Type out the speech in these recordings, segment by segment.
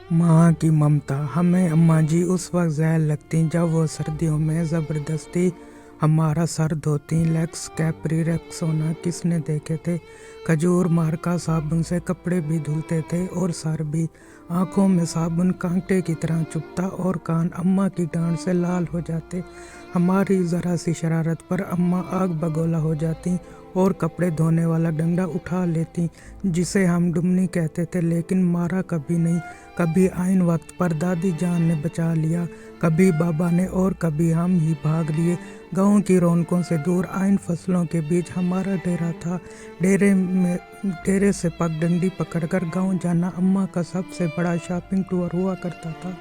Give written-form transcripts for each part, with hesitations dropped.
माँ की ममता। हमें अम्मा जी उस वक्त जहर लगती जब वो सर्दियों में ज़बरदस्ती हमारा सर धोती। लेक्स कैप्री रेक्सोना किसने देखे थे। खजूर मार्का साबुन से कपड़े भी धुलते थे और सर भी। आंखों में साबुन कांटे की तरह चुभता और कान अम्मा की डांट से लाल हो जाते। हमारी ज़रा सी शरारत पर अम्मा आग बगोला हो जाती और कपड़े धोने वाला डंडा उठा लेती जिसे हम डुमनी कहते थे, लेकिन मारा कभी नहीं। कभी आइन वक्त पर दादी जान ने बचा लिया, कभी बाबा ने और कभी हम ही भाग लिए। गांव की रौनकों से दूर आइन फसलों के बीच हमारा डेरा था। डेरे से पगडंडी पकड़कर गांव जाना अम्मा का सबसे बड़ा शॉपिंग टूर हुआ करता था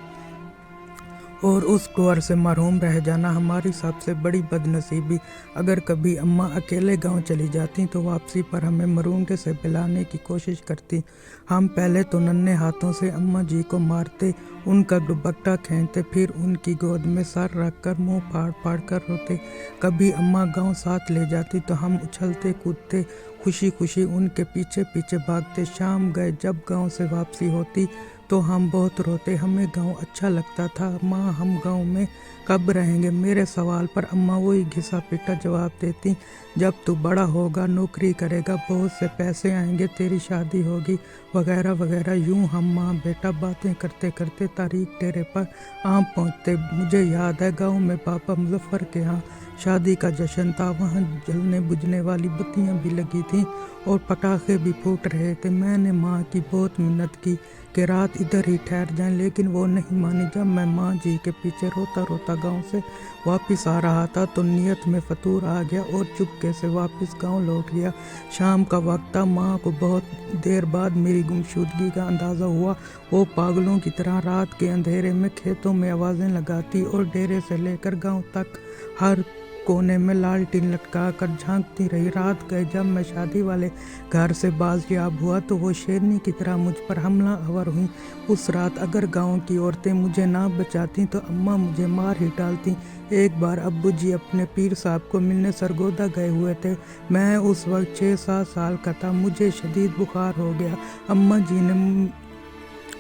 और उस टूर से महरूम रह जाना हमारी सबसे बड़ी बदनसीबी। अगर कभी अम्मा अकेले गांव चली जाती तो वापसी पर हमें मरूंगे से पिलाने की कोशिश करती। हम पहले तो नन्हे हाथों से अम्मा जी को मारते, उनका दुपट्टा खींचते, फिर उनकी गोद में सर रख कर मुँह फाड़ फाड़ कर रोते। कभी अम्मा गांव साथ ले जाती तो हम उछलते कूदते खुशी खुशी उनके पीछे पीछे भागते। शाम गए जब गांव से वापसी होती तो हम बहुत रोते। हमें गांव अच्छा लगता था। माँ, हम गांव में कब रहेंगे? मेरे सवाल पर अम्मा वही घिसा पिटा जवाब देती, जब तू बड़ा होगा, नौकरी करेगा, बहुत से पैसे आएंगे, तेरी शादी होगी, वगैरह वगैरह। यूं हम माँ बेटा बातें करते करते तारीख डेरे पर आ पहुँचते। मुझे याद है गांव में पापा मुजफ्फर के यहाँ शादी का जश्न था। वहाँ जलने बुझने वाली बत्तियाँ भी लगी थीं और पटाखे भी फूट रहे थे। मैंने माँ की बहुत मिन्नत की कि रात इधर ही ठहर जाएं, लेकिन वो नहीं मानी। जब मैं माँ जी के पीछे रोता रोता गांव से वापस आ रहा था तो नियत में फतूर आ गया और चुपके से वापस गांव लौट गया। शाम का वक्त था। माँ को बहुत देर बाद मेरी गुमशुदगी का अंदाज़ा हुआ। वो पागलों की तरह रात के अंधेरे में खेतों में आवाज़ें लगाती और डेरे से लेकर गाँव तक हर कोने में लालटीन लटका कर झांकती रही। रात गए जब मैं शादी वाले घर से बाजियाब हुआ तो वो शेरनी की तरह मुझ पर हमला आवर हुई। उस रात अगर गांव की औरतें मुझे ना बचाती तो अम्मा मुझे मार ही डालती। एक बार अब्बू जी अपने पीर साहब को मिलने सरगोदा गए हुए थे। मैं उस वक्त 6-7 साल का था। मुझे शदीद बुखार हो गया। अम्मा जी ने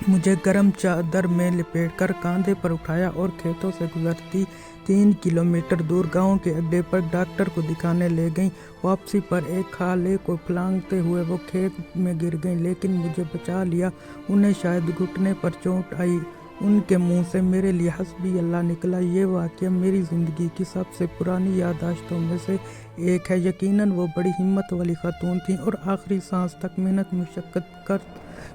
मुझे गर्म चादर में लिपेटकर कंधे पर उठाया और खेतों से गुजरती 3 किलोमीटर दूर गांव के अड्डे पर डॉक्टर को दिखाने ले गईं। वापसी पर एक खाले को फलांगते हुए वो खेत में गिर गईं, लेकिन मुझे बचा लिया। उन्हें शायद घुटने पर चोट आई। उनके मुंह से मेरे लिए हस्बी अल्लाह निकला। ये वाक़या मेरी ज़िंदगी की सबसे पुरानी याददाश्तों में से एक है। यकीनन वो बड़ी हिम्मत वाली खातून थीं और आखिरी सांस तक मेहनत मुशक्क़त कर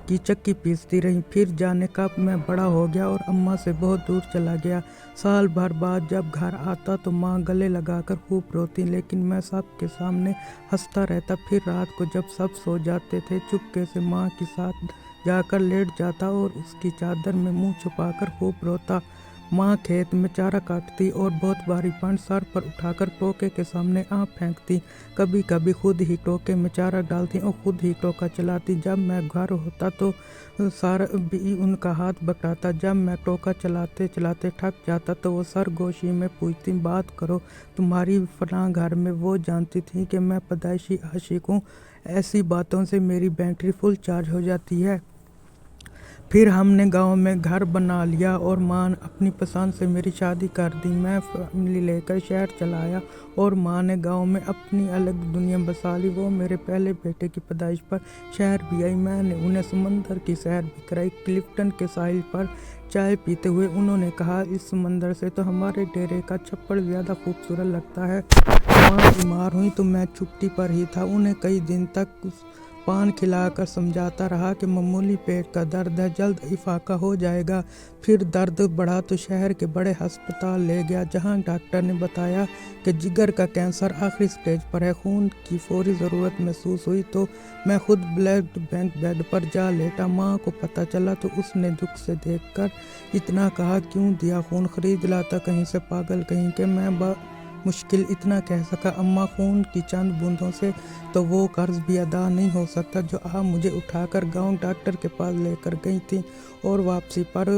की चक्की पीसती रहीं। फिर जाने कब मैं बड़ा हो गया और अम्मा से बहुत दूर चला गया। साल भर बाद जब घर आता तो माँ गले लगाकर खूब रोती, लेकिन मैं सबके सामने हंसता रहता। फिर रात को जब सब सो जाते थे चुपके से माँ के साथ जाकर लेट जाता और उसकी चादर में मुंह छुपाकर खूब रोता। माँ खेत में चारा काटती और बहुत भारी पंड सर पर उठाकर टोके के सामने आ फेंकती। कभी कभी खुद ही टोके में चारा डालती और खुद ही टोका चलाती। जब मैं घर होता तो सर भी उनका हाथ बटाता। जब मैं टोका चलाते चलाते थक जाता तो वो सर गोशी में पूछती, बात करो तुम्हारी फलां घर में। वो जानती थी कि मैं पैदाइशी आशिक हूँ। ऐसी बातों से मेरी बैटरी फुल चार्ज हो जाती है। फिर हमने गांव में घर बना लिया और माँ अपनी पसंद से मेरी शादी कर दी। मैं फैमिली लेकर शहर चला आया और माँ ने गांव में अपनी अलग दुनिया बसा ली। वो मेरे पहले बेटे की पैदाइश पर शहर भी आई। मैंने उन्हें समंदर की सैर भी कराई। क्लिफ्टन के साहिल पर चाय पीते हुए उन्होंने कहा, इस समंदर से तो हमारे डेरे का छप्पड़ ज़्यादा खूबसूरत लगता है। माँ बीमार हुई तो मैं छुट्टी पर ही था। उन्हें कई दिन तक पान खिलाकर समझाता रहा कि मामूली पेट का दर्द है, जल्द इफाका हो जाएगा। फिर दर्द बढ़ा तो शहर के बड़े अस्पताल ले गया, जहां डॉक्टर ने बताया कि जिगर का कैंसर आखिरी स्टेज पर है। खून की फौरी ज़रूरत महसूस हुई तो मैं खुद ब्लड बैंक बेड पर जा लेटा। माँ को पता चला तो उसने दुख से देखकर इतना कहा, क्यों दिया खून, खरीद लाता कहीं से, पागल कहीं के। मैं मुश्किल इतना कह सका, अम्मा, खून की चंद बूंदों से तो वो कर्ज भी अदा नहीं हो सकता जो आप मुझे उठाकर गांव डॉक्टर के पास लेकर गई थी। और वापसी पर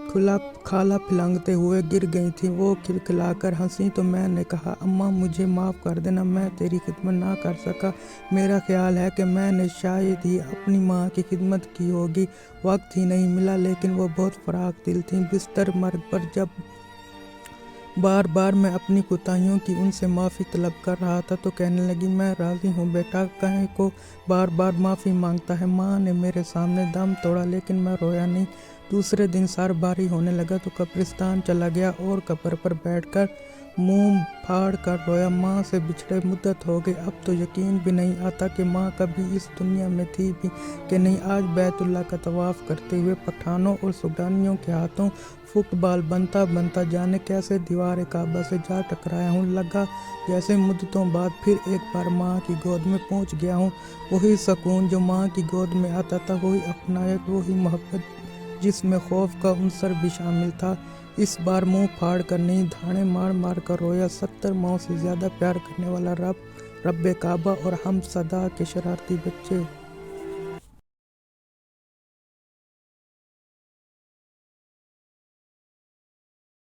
खाला फिलांगते हुए गिर गई थी। वो खिलखिलाकर हंसी तो मैंने कहा, अम्मा मुझे माफ़ कर देना, मैं तेरी खिदमत ना कर सका। मेरा ख्याल है कि मैंने शायद ही अपनी माँ की खिदमत की होगी, वक्त ही नहीं मिला। लेकिन वो बहुत फराख दिल थी। बिस्तर मर्द पर जब बार बार मैं अपनी कोताहियों की उनसे माफ़ी तलब कर रहा था तो कहने लगी, मैं राज़ी हूँ बेटा, कहे को बार बार माफ़ी मांगता है। माँ ने मेरे सामने दम तोड़ा लेकिन मैं रोया नहीं। दूसरे दिन सर भारी होने लगा तो कब्रिस्तान चला गया और कब्र पर बैठकर मुंह फाड़ कर रोया। माँ से बिछड़े मुद्दत हो गई। अब तो यकीन भी नहीं आता कि माँ कभी इस दुनिया में थी भी कि नहीं। आज बैतुल्लाह का तवाफ़ करते हुए पठानों और सूडानियों के हाथों फुटबॉल बनता बनता जाने कैसे दीवार काबा से जा टकराया हूँ। लगा जैसे मुद्दतों बाद फिर एक बार माँ की गोद में पहुँच गया हूँ। वही सुकून जो माँ की गोद में आता था, वही अपनायत, वही मोहब्बत जिसमें खौफ का उनसर भी शामिल था। इस बार मुंह फाड़ कर नहीं, धाड़े मार मार कर रोया। 70 माओं से ज़्यादा प्यार करने वाला रब्बे काबा और हम सदा के शरारती बच्चे।